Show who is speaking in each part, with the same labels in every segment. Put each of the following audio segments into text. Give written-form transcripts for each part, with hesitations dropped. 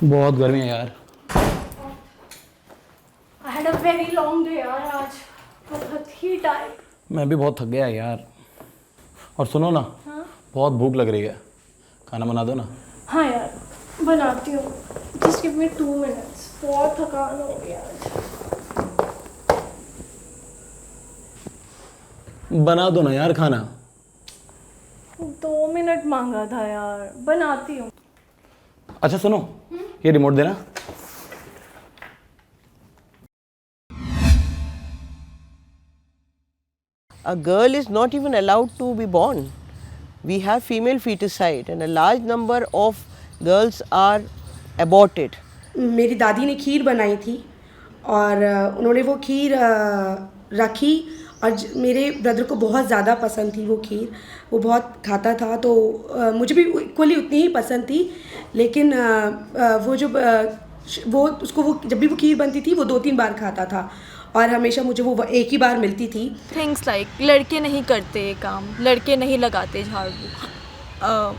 Speaker 1: बहुत गर्मी है यार।
Speaker 2: I had a very long day यार आज, बहुत ही टाइट।
Speaker 1: मैं भी बहुत थक गया यार। और सुनो ना,
Speaker 2: हाँ
Speaker 1: बहुत भूख लग रही है, खाना बना दो ना।
Speaker 2: हाँ यार, बनाती हूँ। Just give me 2 minutes। बहुत थकान हो गई आज।
Speaker 1: बना दो ना यार खाना।
Speaker 2: 2 मिनट मांगा था यार, बनाती हूँ।
Speaker 1: अच्छा सुनो, ये रिमोट देना।
Speaker 3: A girl is not even allowed to be born. We have female feticide and a large number of girls are aborted.
Speaker 4: मेरी दादी ने खीर बनाई थी और उन्होंने वो खीर रखी और मेरे ब्रदर को बहुत ज़्यादा पसंद थी वो खीर। वो बहुत खाता था, तो मुझे भी इक्वली उतनी ही पसंद थी। लेकिन वो उसको वो जब भी वो खीर बनती थी वो 2-3 बार खाता था और हमेशा मुझे वो एक ही बार मिलती थी।
Speaker 5: थिंग्स लाइक लड़के नहीं करते ये काम, लड़के नहीं लगाते झाड़ू।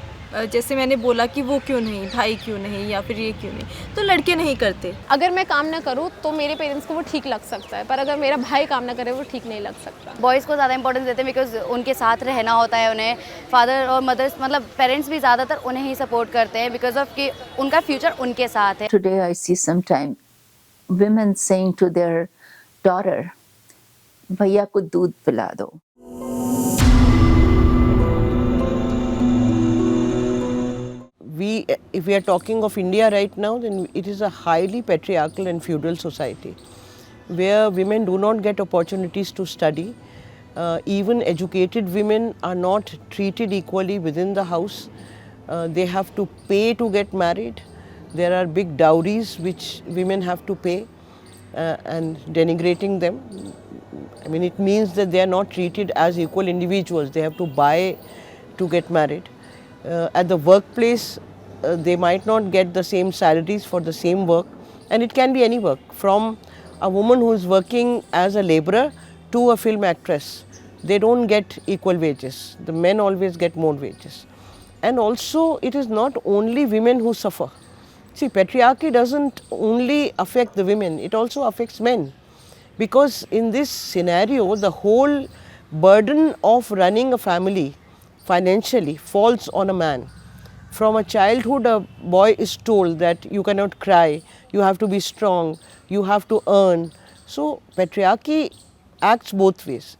Speaker 5: जैसे मैंने बोला कि वो क्यों नहीं, भाई क्यों नहीं, या फिर ये क्यों नहीं, तो लड़के नहीं करते।
Speaker 6: अगर मैं काम ना करूँ तो मेरे पेरेंट्स को वो ठीक लग सकता है, पर अगर मेरा भाई काम ना करे वो ठीक नहीं लग सकता।
Speaker 7: बॉयज़ को ज़्यादा इंपॉर्टेंस देते हैं बिकॉज उनके साथ रहना होता है उन्हें। फादर और मदर्स मतलब पेरेंट्स भी ज़्यादातर उन्हें ही सपोर्ट करते हैं बिकॉज ऑफ कि उनका फ्यूचर उनके साथ है।
Speaker 8: Today I see sometimes women saying to their daughter, भैया को दूध पिला दो।
Speaker 3: If we are talking of India right now, then it is a highly patriarchal and feudal society where women do not get opportunities to study. Even educated women are not treated equally within the house. They have to pay to get married. There are big dowries which women have to pay and denigrating them. I mean, it means that they are not treated as equal individuals. They have to buy to get married. At the workplace, they might not get the same salaries for the same work, and it can be any work, from a woman who is working as a laborer to a film actress. They don't get equal wages. The men always get more wages. And also, it is not only women who suffer. See, patriarchy doesn't only affect the women, it also affects men. Because in this scenario, the whole burden of running a family financially falls on a man. From a childhood, a boy is told that you cannot cry, you have to be strong, you have to earn. So, patriarchy acts both ways.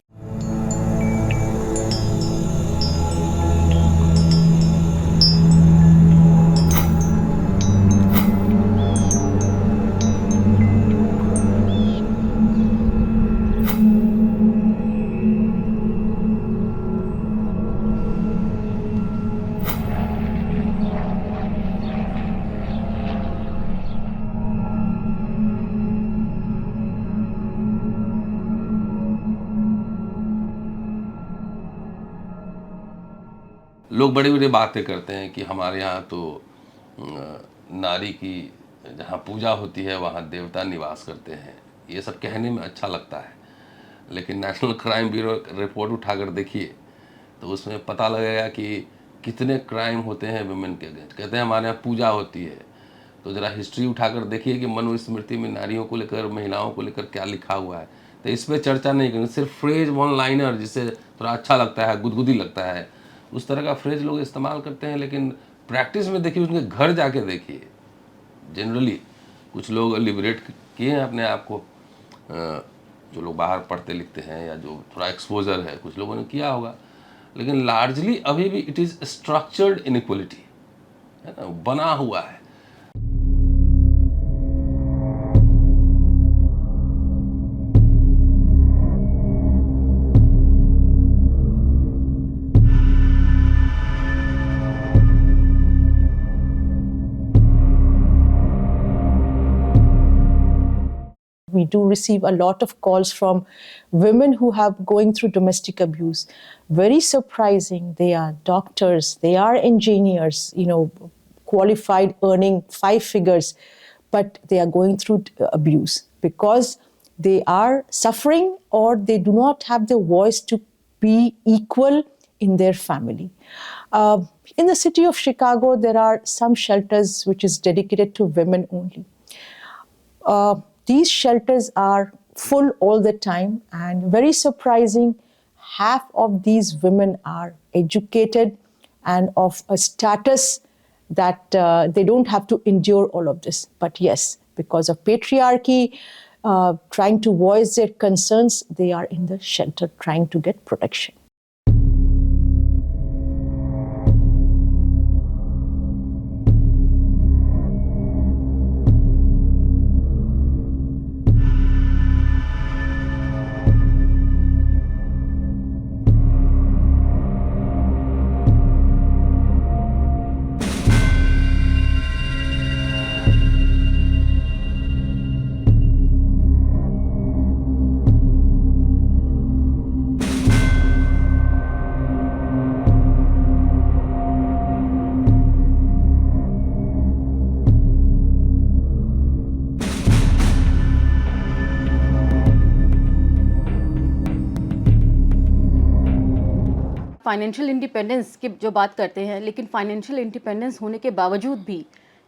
Speaker 9: लोग बड़ी बड़ी बातें करते हैं कि हमारे यहाँ तो नारी की जहाँ पूजा होती है वहाँ देवता निवास करते हैं। ये सब कहने में अच्छा लगता है, लेकिन नेशनल क्राइम ब्यूरो रिपोर्ट उठाकर देखिए तो उसमें पता लगेगा कि कितने क्राइम होते हैं वुमेन के अगेंस्ट। कहते हैं हमारे यहाँ पूजा होती है, तो ज़रा हिस्ट्री उठाकर देखिए कि मनुस्मृति में नारियों को लेकर, महिलाओं को लेकर क्या लिखा हुआ है। तो इस पर चर्चा नहीं करेंगे, सिर्फ फ्रेज वन लाइनर जिससे थोड़ा अच्छा लगता है, गुदगुदी लगता है, उस तरह का फ्रेज लोग इस्तेमाल करते हैं। लेकिन प्रैक्टिस में देखिए, उनके घर जाके देखिए। जनरली कुछ लोग लिबरेट किए हैं अपने आप को, जो लोग बाहर पढ़ते लिखते हैं या जो थोड़ा एक्सपोजर है, कुछ लोगों ने किया होगा, लेकिन लार्जली अभी भी इट इज़ स्ट्रक्चर्ड इनइक्वलिटी, है ना, बना हुआ है।
Speaker 10: We do receive a lot of calls from women who have going through domestic abuse. Very surprising. They are doctors, they are engineers, qualified, earning 5 figures, but they are going through abuse because they are suffering or they do not have the voice to be equal in their family. In the city of Chicago, there are some shelters which is dedicated to women only. These shelters are full all the time, and very surprising, half of these women are educated and of a status that they don't have to endure all of this. But yes, because of patriarchy, trying to voice their concerns, they are in the shelter trying to get protection.
Speaker 11: Financial independence की जो बात करते हैं, लेकिन financial independence होने के बावजूद भी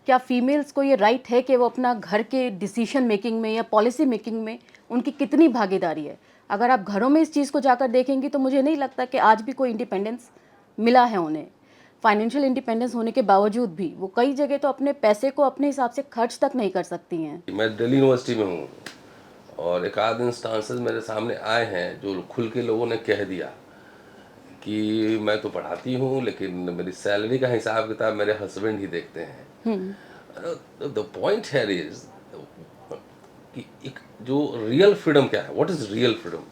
Speaker 11: क्या फीमेल्स को ये राइट है कि वो अपना घर के डिसीजन मेकिंग में या पॉलिसी मेकिंग में उनकी कितनी भागीदारी है? अगर आप घरों में इस चीज़ को जाकर देखेंगी तो मुझे नहीं लगता कि आज भी कोई इंडिपेंडेंस मिला है उन्हें। फाइनेंशियल इंडिपेंडेंस होने के बावजूद भी वो कई जगह तो अपने पैसे को अपने हिसाब से खर्च तक नहीं कर सकती हैं।
Speaker 9: मैं दिल्ली यूनिवर्सिटी में हूँ और एक आध इंस्टांसेस मेरे सामने आए हैं जो खुल के लोगों ने कह दिया कि मैं तो पढ़ाती हूँ लेकिन मेरी सैलरी का हिसाब किताब मेरे हस्बैंड ही देखते हैं। द पॉइंट हियर इज कि एक जो रियल फ्रीडम क्या है, what is real freedom?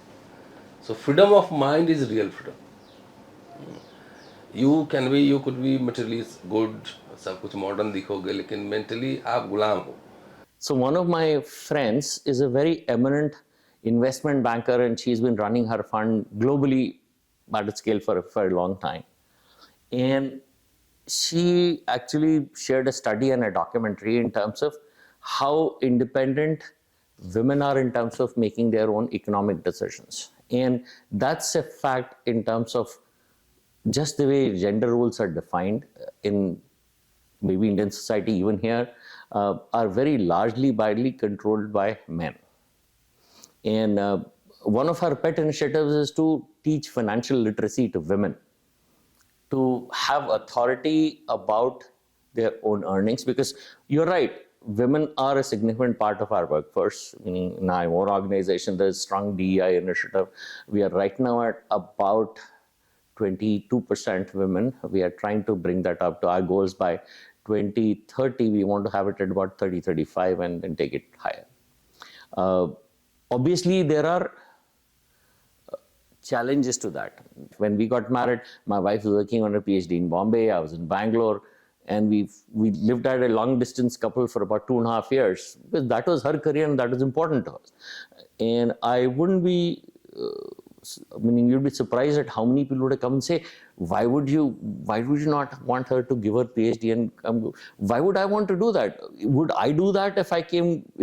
Speaker 9: So freedom of mind is real freedom. You could be materially good, सब कुछ मॉडर्न दिखोगे लेकिन मेंटली आप गुलाम हो।
Speaker 12: So one of my friends is a very eminent investment banker and she's been running her fund globally at a scale for a long time. And she actually shared a study and a documentary in terms of how independent women are in terms of making their own economic decisions. And that's a fact in terms of just the way gender roles are defined in maybe Indian society, even here, are very largely widely controlled by men. And one of our pet initiatives is to teach financial literacy to women, to have authority about their own earnings, because you're right, women are a significant part of our workforce. Meaning in our own organization, there's strong DEI initiative. We are right now at about 22% women. We are trying to bring that up to our goals by 2030. We want to have it at about 30-35 and then take it higher. Obviously, there are challenges to that. When we got married, my wife was working on a PhD in Bombay, I was in Bangalore, and we lived at a long distance couple for about 2.5 years because that was her career and that was important to us. And I wouldn't be, you'd be surprised at how many people would come and say, why would you not want her to give her PhD and come? Why would I want to do that? Would I do that if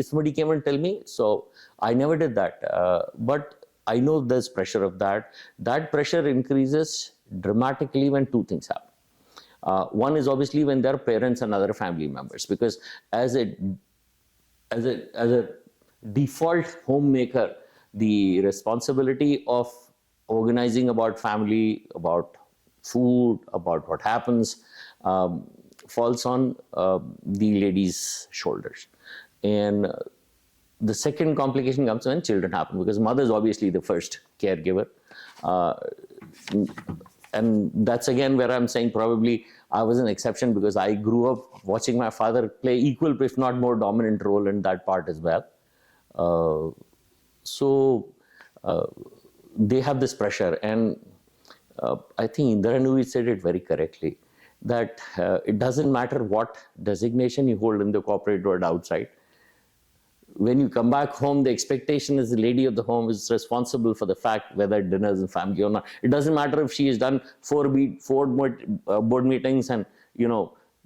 Speaker 12: somebody came and tell me? So I never did that. But I know there's pressure of that. That pressure increases dramatically when two things happen. One is obviously when there are parents and other family members, because as a default homemaker, the responsibility of organizing about family, about food, about what happens, falls on the lady's shoulders. And the second complication comes when children happen, because mother is obviously the first caregiver. And that's again where I'm saying probably I was an exception because I grew up watching my father play equal, if not more dominant role in that part as well. So they have this pressure, and I think Indira Nooyi said it very correctly, that it doesn't matter what designation you hold in the corporate world outside. When you come back home, the expectation is the lady of the home is responsible for the fact whether dinner is in family or not. It doesn't matter if she has done four board meetings and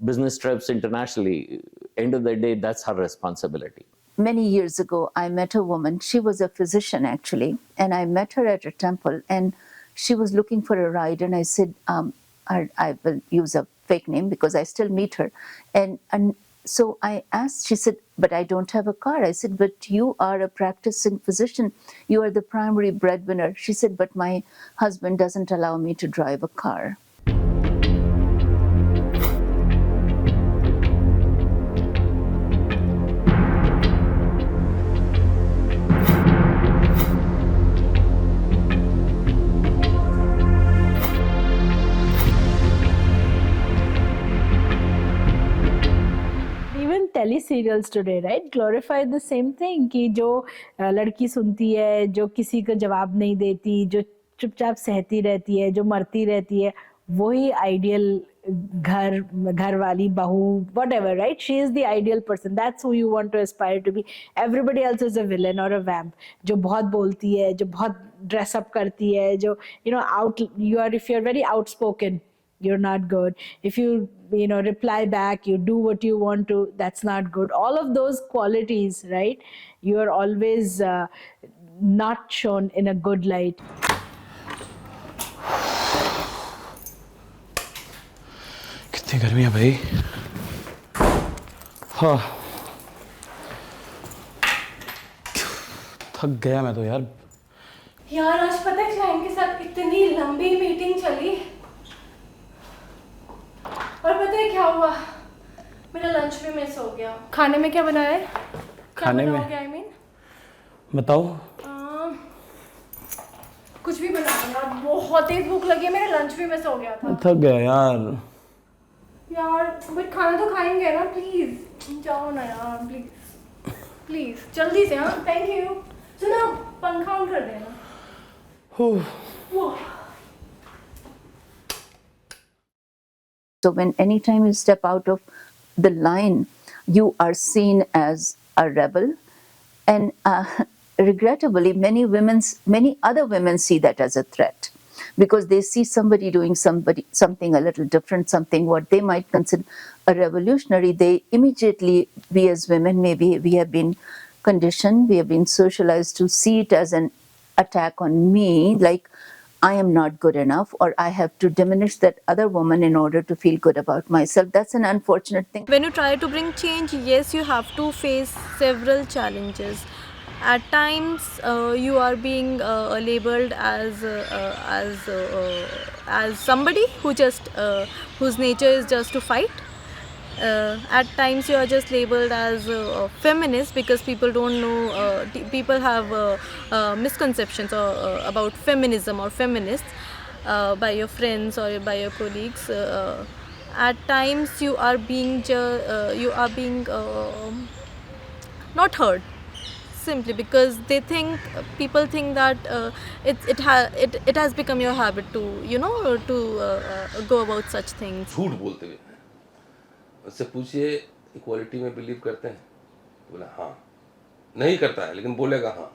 Speaker 12: business trips internationally. End of the day, that's her responsibility.
Speaker 8: Many years ago, I met a woman. She was a physician, actually, and I met her at a temple. And she was looking for a ride, and I said, I will use a fake name because I still meet her. And so I asked, she said, but I don't have a car. I said, but you are a practicing physician. You are the primary breadwinner. She said, but my husband doesn't allow me to drive a car.
Speaker 10: Tele serials today right glorify the same thing कि जो लड़की सुनती है, जो किसी को जवाब नहीं देती, जो चुपचाप सहती रहती है, जो मरती रहती है, वही आइडियल घर वाली बहू whatever, right? She is the ideal person. That's who you want to aspire to be. Everybody else is a villain or a vamp. जो बहुत बोलती है, जो बहुत dress up करती है, जो if you're very outspoken, you're not good. If you reply back, you do what you want to, that's not good. All of those qualities, right? You are always not shown in a good light.
Speaker 1: कितनी गर्मी है भाई. हाँ, थक गया मैं तो यार.
Speaker 2: आज पता है क्लाइंट के साथ इतनी लंबी मीटिंग चली और पता है क्या हुआ, मेरा लंच भी मिस हो गया. खाने में क्या बनाया है?
Speaker 1: खाने में
Speaker 2: I mean?
Speaker 1: बताओ.
Speaker 2: कुछ भी बना यार, बहुत तेज भूख लगी है, मेरा लंच भी मिस हो गया था.
Speaker 1: थक गया यार.
Speaker 2: बट खाना तो खाएंगे ना, प्लीज जाओ ना यार, प्लीज जल्दी से. हाँ, थैंक यू. सुनो, पंखा ऑन कर देना.
Speaker 8: So when anytime you step out of the line, you are seen as a rebel, and regrettably, many other women see that as a threat, because they see somebody doing something a little different, something what they might consider a revolutionary. They immediately, we as women, maybe we have been conditioned, we have been socialized to see it as an attack on me, like I am not good enough, or I have to diminish that other woman in order to feel good about myself. That's an unfortunate thing.
Speaker 5: When you try to bring change, yes, you have to face several challenges. At times, you are being labeled as somebody whose nature is just to fight. At times, you are just labeled as a feminist because people don't know. People have misconceptions about feminism or feminists by your friends or by your colleagues. At times, you are being not heard, simply because people think that it has become your habit to go about such things.
Speaker 9: झूठ बोलते हुए उससे पूछिए equality में believe करते हैं, बोला हाँ. नहीं करता है लेकिन बोलेगा हाँ.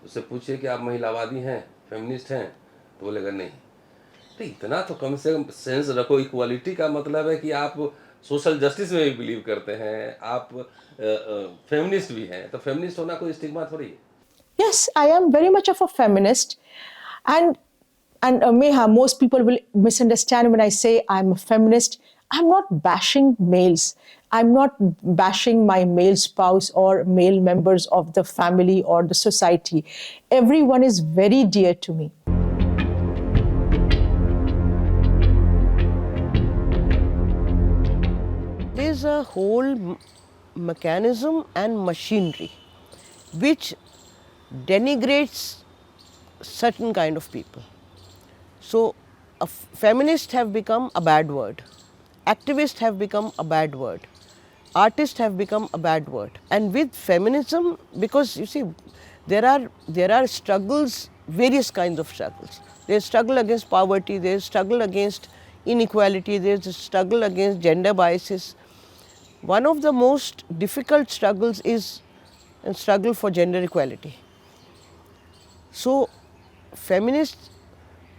Speaker 9: उससे पूछिए कि आप महिलावादी हैं, फेमिनिस्ट हैं, तो बोलेगा नहीं. तो इतना तो कम से कम सेंस रखो. इक्वालिटी का मतलब है कि आप सोशल जस्टिस में भी बिलीव करते हैं, आप फेमिनिस्ट भी हैं. तो फेमिनिस्ट होना कोई स्टिग्मा थोड़ी है.
Speaker 10: Yes, I am very much of a feminist, and most people will misunderstand when I say I'm a feminist. I'm not bashing males. I'm not bashing my male spouse or male members of the family or the society. Everyone is very dear to me.
Speaker 3: There's a whole mechanism and machinery which denigrates certain kind of people. So, feminists have become a bad word. Activists have become a bad word. Artists have become a bad word. And with feminism, because you see, there are struggles, various kinds of struggles. There's struggle against poverty, there's struggle against inequality, there's a struggle against gender biases. One of the most difficult struggles is a struggle for gender equality. So, feminists,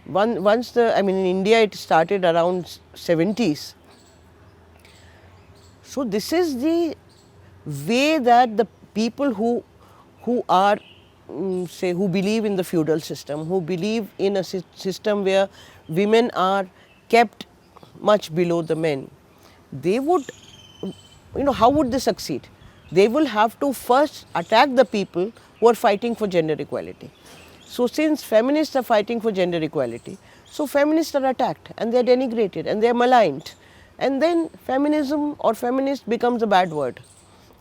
Speaker 3: in India it started around 70s. So, this is the way that the people who are say, who believe in the feudal system, who believe in a system where women are kept much below the men, they would, how would they succeed? They will have to first attack the people who are fighting for gender equality. So since feminists are fighting for gender equality, so feminists are attacked and they are denigrated and they are maligned. And then feminism or feminist becomes a bad word.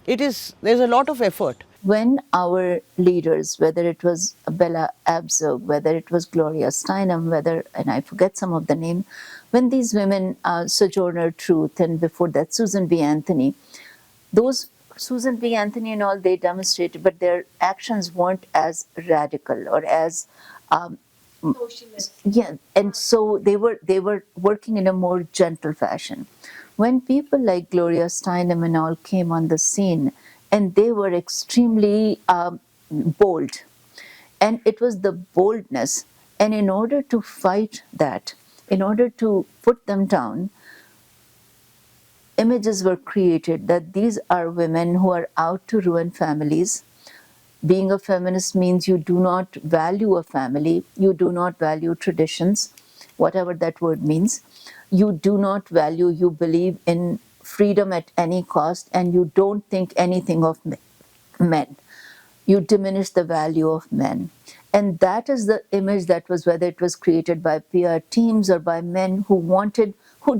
Speaker 3: There's a lot of effort.
Speaker 8: When our leaders, whether it was Bella Abzug, whether it was Gloria Steinem, and I forget some of the name, when these women, Sojourner Truth, and before that Susan B. Anthony, Susan B. Anthony and all, they demonstrated, but their actions weren't as radical or as socialist. Yeah, and so they were working in a more gentle fashion. When people like Gloria Steinem and all came on the scene, and they were extremely bold, and it was the boldness, and in order to fight that, in order to put them down, images were created that these are women who are out to ruin families. Being a feminist means you do not value a family, you do not value traditions, whatever that word means. You do not value, you believe in freedom at any cost, and you don't think anything of men. You diminish the value of men. And that is the image that was, whether it was created by PR teams or by men who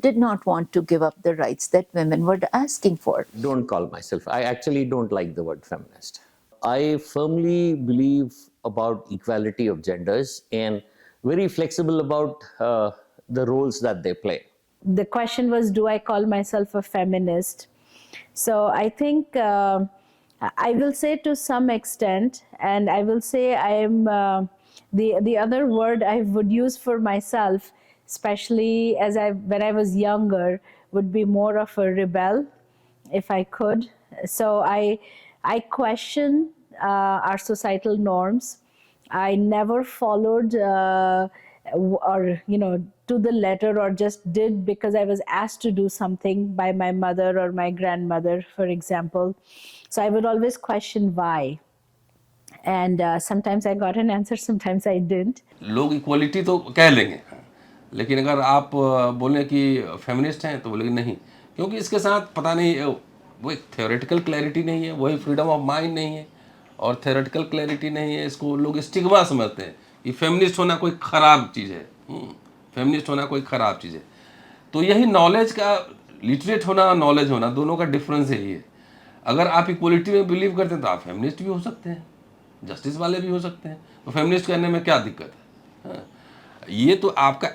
Speaker 8: did not want to give up the rights that women were asking for.
Speaker 12: Don't call myself. I actually don't like the word feminist. I firmly believe about equality of genders and very flexible about the roles that they play.
Speaker 10: The question was, do I call myself a feminist? So I think I will say to some extent, and I will say I am, the other word I would use for myself, especially when I was younger, would be more of a rebel, if I could. So I question our societal norms. I never followed to the letter, or just did because I was asked to do something by my mother or my grandmother, for example. So I would always question why. And sometimes I got an answer, sometimes I didn't.
Speaker 9: लोग equality तो कह लेंगे, लेकिन अगर आप बोलें कि feminist हैं तो बोलेंगे नहीं, क्योंकि इसके साथ पता नहीं वो एक थ्योरेटिकल क्लैरिटी नहीं है, वही फ्रीडम ऑफ माइंड नहीं है और थ्योरेटिकल क्लैरिटी नहीं है। इसको लोग स्टिग्मा समझते हैं कि फेमिनिस्ट होना कोई ख़राब चीज़ है, फेमिनिस्ट होना कोई ख़राब चीज़ है। तो यही नॉलेज का, लिटरेट होना और नॉलेज होना, दोनों का डिफरेंस यही है। अगर आप इक्वलिटी में बिलीव करते हैं तो आप फेमिनिस्ट भी हो सकते हैं, जस्टिस वाले भी हो सकते हैं, तो फेमिनिस्ट करने में क्या दिक्कत है? ये तो आपका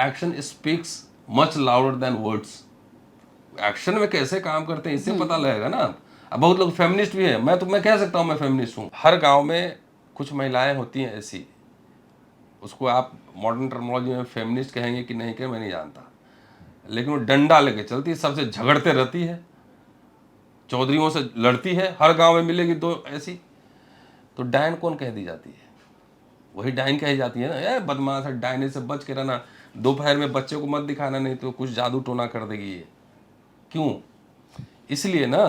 Speaker 9: action speaks much louder than words. Action में कैसे काम करते हैं इससे पता लगेगा ना। अब बहुत लोग फेमिनिस्ट भी हैं, मैं कह सकता हूँ मैं फेमिनिस्ट हूँ। हर गांव में कुछ महिलाएं होती हैं ऐसी, उसको आप मॉडर्न टर्मिनोलॉजी में फेमिनिस्ट कहेंगे कि नहीं कहें मैं नहीं जानता, लेकिन वो डंडा लेके चलती है, सबसे झगड़ते रहती है, चौधरीयों से लड़ती है। हर गांव में मिलेगी दो ऐसी, तो डायन कौन कह दी जाती है? वही डायन कही जाती है ना, बदमाश है, डायन से बच के रहना, दोपहर में बच्चे को मत दिखाना नहीं तो कुछ जादू टोना कर देगी ये। क्यों? इसलिए ना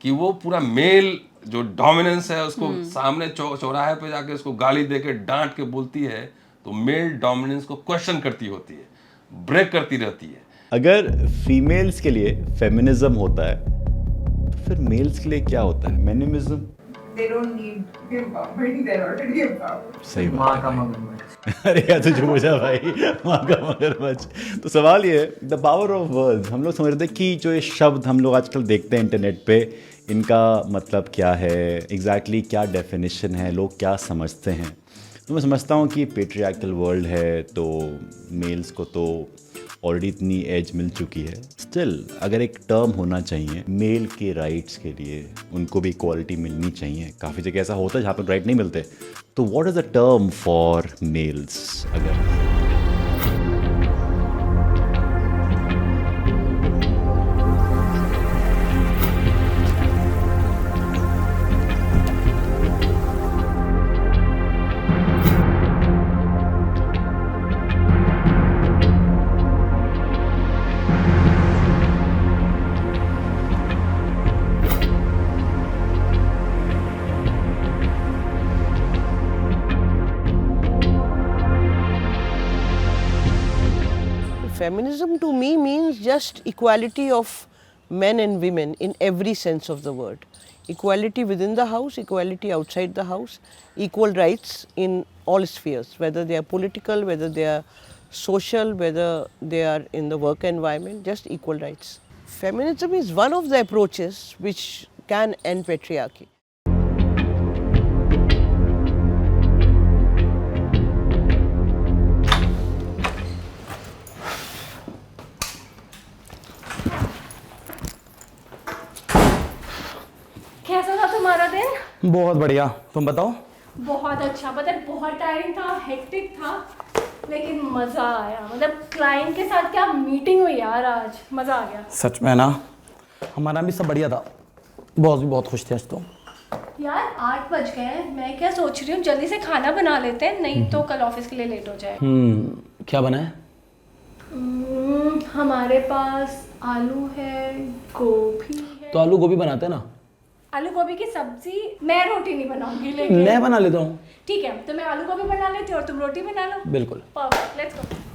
Speaker 9: कि वो पूरा मेल जो डोमिनेंस है उसको सामने चौराहे पे जाके उसको गाली देके डांट के बोलती है, तो मेल डोमिनेंस को क्वेश्चन करती होती है, ब्रेक करती रहती है।
Speaker 13: अगर फीमेल्स के लिए फेमिनिज्म होता है तो फिर मेल्स के लिए क्या होता है? मेनिमिज्म।
Speaker 14: They don't need empowerment, they're already empowered.
Speaker 13: सही बात। माँ का मगरमच्छ। अरे यार तुझे पूछा भाई, माँ का मगरमच्छ। तो सवाल ये है, द पावर ऑफ वर्ड्स। हम लोग समझ रहे थे कि जो ये शब्द हम लोग आजकल देखते हैं इंटरनेट पे, इनका मतलब क्या है, एग्जैक्टली क्या डेफिनेशन है, लोग क्या समझते हैं। तो मैं समझता हूँ कि पेट्रियार्कल वर्ल्ड है तो मेल्स को तो ऑलरेडी इतनी एज मिल चुकी है। स्टिल अगर एक टर्म होना चाहिए मेल के राइट्स के लिए, उनको भी इक्वालिटी मिलनी चाहिए। काफ़ी जगह ऐसा होता है जहाँ पर राइट नहीं मिलते, तो what is the term for mails? अगर
Speaker 3: Feminism to me means just equality of men and women in every sense of the word. Equality within the house, equality outside the house, equal rights in all spheres, whether they are political, whether they are social, whether they are in the work environment, just equal rights. Feminism is one of the approaches which can end patriarchy.
Speaker 2: कैसा था तुम्हारा दिन?
Speaker 1: बहुत बढ़िया, तुम बताओ।
Speaker 2: बहुत अच्छा, मतलब बहुत टायरिंग था, हेक्टिक था, लेकिन मज़ा आया। मतलब क्लाइंट के साथ क्या मीटिंग हुई यार, आज मज़ा आ गया।
Speaker 1: सच में ना, हमारा भी सब बढ़िया था। बॉस भी बहुत खुश थे आज तो।
Speaker 2: यार 8 बज गए हैं, मैं क्या सोच रही हूँ जल्दी से खाना बना लेते हैं, नहीं तो कल ऑफिस के लिए लेट हो जाए।
Speaker 1: क्या बना है?
Speaker 2: हमारे पास आलू है, गोभी है।
Speaker 1: तो आलू गोभी बनाते हैं ना।
Speaker 2: आलू गोभी की सब्जी, मैं रोटी नहीं बनाऊंगी, लेकिन
Speaker 1: मैं बना लेता हूँ।
Speaker 2: ठीक है, तो मैं आलू गोभी बना लेती हूँ और तुम रोटी बना लो।
Speaker 1: बिल्कुल।
Speaker 2: Perfect, let's go.